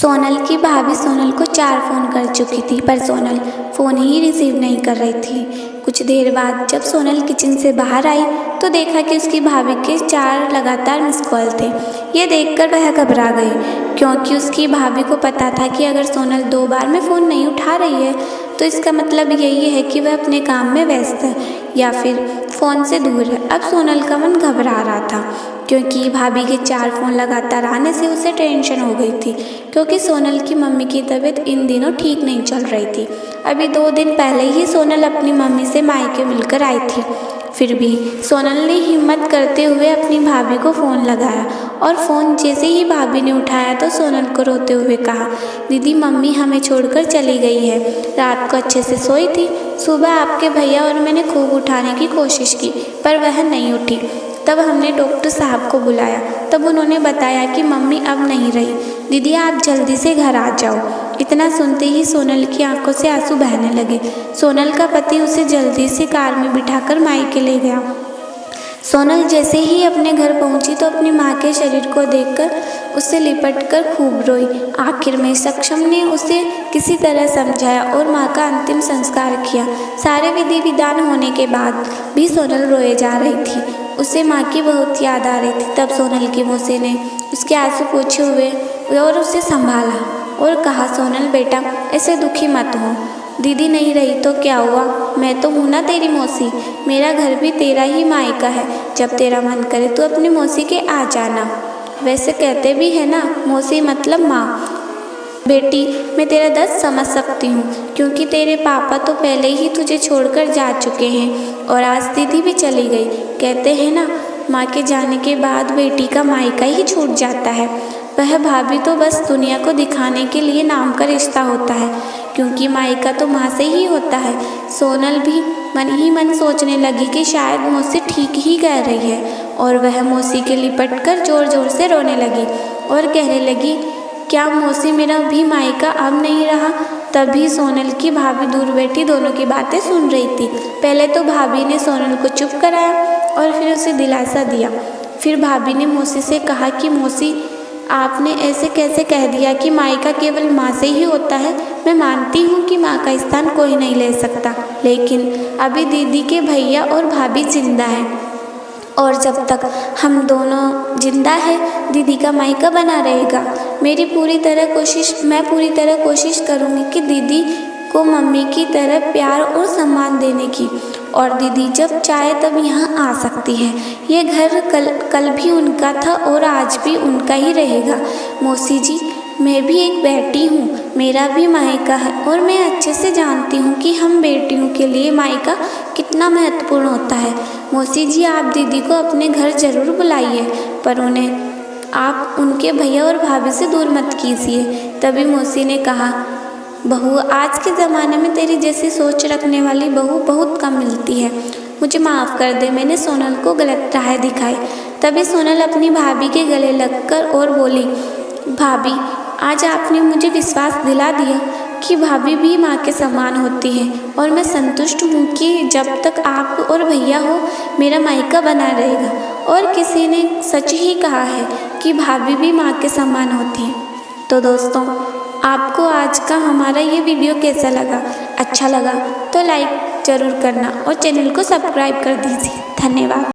सोनल की भाभी सोनल को 4 फ़ोन कर चुकी थी, पर सोनल फ़ोन ही रिसीव नहीं कर रही थी। कुछ देर बाद जब सोनल किचन से बाहर आई तो देखा कि उसकी भाभी के 4 लगातार मिस कॉल थे। ये देखकर वह घबरा गई, क्योंकि उसकी भाभी को पता था कि अगर सोनल 2 बार में फ़ोन नहीं उठा रही है तो इसका मतलब यही है कि वह अपने काम में व्यस्त है या फिर फ़ोन से दूर है। अब सोनल का मन घबरा रहा था, क्योंकि भाभी के 4 फ़ोन लगातार आने से उसे टेंशन हो गई थी, क्योंकि सोनल की मम्मी की तबीयत इन दिनों ठीक नहीं चल रही थी। अभी 2 दिन पहले ही सोनल अपनी मम्मी से मायके मिलकर आई थी। फिर भी सोनल ने हिम्मत करते हुए अपनी भाभी को फ़ोन लगाया, और फ़ोन जैसे ही भाभी ने उठाया तो सोनल को रोते हुए कहा, दीदी मम्मी हमें छोड़कर चली गई है। रात को अच्छे से सोई थी, सुबह आपके भैया और मैंने खूब उठाने की कोशिश की, पर वह नहीं उठी। तब हमने डॉक्टर साहब को बुलाया, तब उन्होंने बताया कि मम्मी अब नहीं रही। दीदी आप जल्दी से घर आ जाओ। इतना सुनते ही सोनल की आंखों से आंसू बहने लगे। सोनल का पति उसे जल्दी से कार में बिठाकर मायके ले गया। सोनल जैसे ही अपने घर पहुंची तो अपनी माँ के शरीर को देखकर उससे लिपटकर खूब रोई। आखिर में सक्षम ने उसे किसी तरह समझाया और माँ का अंतिम संस्कार किया। सारे विधि विधान होने के बाद भी सोनल रोए जा रही थी। उसे माँ की बहुत याद आ रही थी। तब सोनल की मौसी ने उसके आंसू पोंछे हुए और उसे संभाला और कहा, सोनल बेटा ऐसे दुखी मत हो। दीदी नहीं रही तो क्या हुआ, मैं तो हूँ ना तेरी मौसी। मेरा घर भी तेरा ही मायका है। जब तेरा मन करे तो अपनी मौसी के आ जाना। वैसे कहते भी है ना, मौसी मतलब माँ। बेटी मैं तेरा दर्द समझ सकती हूँ, क्योंकि तेरे पापा तो पहले ही तुझे छोड़कर जा चुके हैं और आज दीदी भी चली गई। कहते हैं ना, माँ के जाने के बाद बेटी का मायका ही छूट जाता है। वह भाभी तो बस दुनिया को दिखाने के लिए नाम का रिश्ता होता है, क्योंकि मायका तो माँ से ही होता है। सोनल भी मन ही मन सोचने लगी कि शायद मौसी ठीक ही कह रही है, और वह मौसी के लिपटकर जोर जोर से रोने लगी और कहने लगी, क्या मौसी मेरा भी मायका अब नहीं रहा। तभी सोनल की भाभी दूर बैठी दोनों की बातें सुन रही थी। पहले तो भाभी ने सोनल को चुप कराया और फिर उसे दिलासा दिया। फिर भाभी ने मौसी से कहा कि मौसी आपने ऐसे कैसे कह दिया कि मायका केवल माँ से ही होता है। मैं मानती हूँ कि माँ का स्थान कोई नहीं ले सकता, लेकिन अभी दीदी के भैया और भाभी जिंदा है, और जब तक हम दोनों जिंदा है दीदी का मायका बना रहेगा। मैं पूरी तरह कोशिश करूँगी कि दीदी को मम्मी की तरह प्यार और सम्मान देने की, और दीदी जब चाहे तब यहाँ आ सकती है। ये घर कल भी उनका था और आज भी उनका ही रहेगा। मौसी जी मैं भी एक बेटी हूँ, मेरा भी मायका है, और मैं अच्छे से जानती हूँ कि हम बेटियों के लिए मायका कितना महत्वपूर्ण होता है। मौसी जी आप दीदी को अपने घर ज़रूर बुलाइए, पर उन्हें आप उनके भैया और भाभी से दूर मत कीजिए। तभी मौसी ने कहा, बहू आज के ज़माने में तेरी जैसी सोच रखने वाली बहू बहुत कम मिलती है। मुझे माफ़ कर दे, मैंने सोनल को गलत राह दिखाई। तभी सोनल अपनी भाभी के गले लगकर और बोली, भाभी आज आपने मुझे विश्वास दिला दिया कि भाभी भी माँ के समान होती है, और मैं संतुष्ट हूँ कि जब तक आप और भैया हो मेरा मायका बना रहेगा। और किसी ने सच ही कहा है कि भाभी भी माँ के समान होती है। तो दोस्तों आपको आज का हमारा ये वीडियो कैसा लगा? अच्छा लगा तो लाइक ज़रूर करना और चैनल को सब्सक्राइब कर दीजिए। धन्यवाद।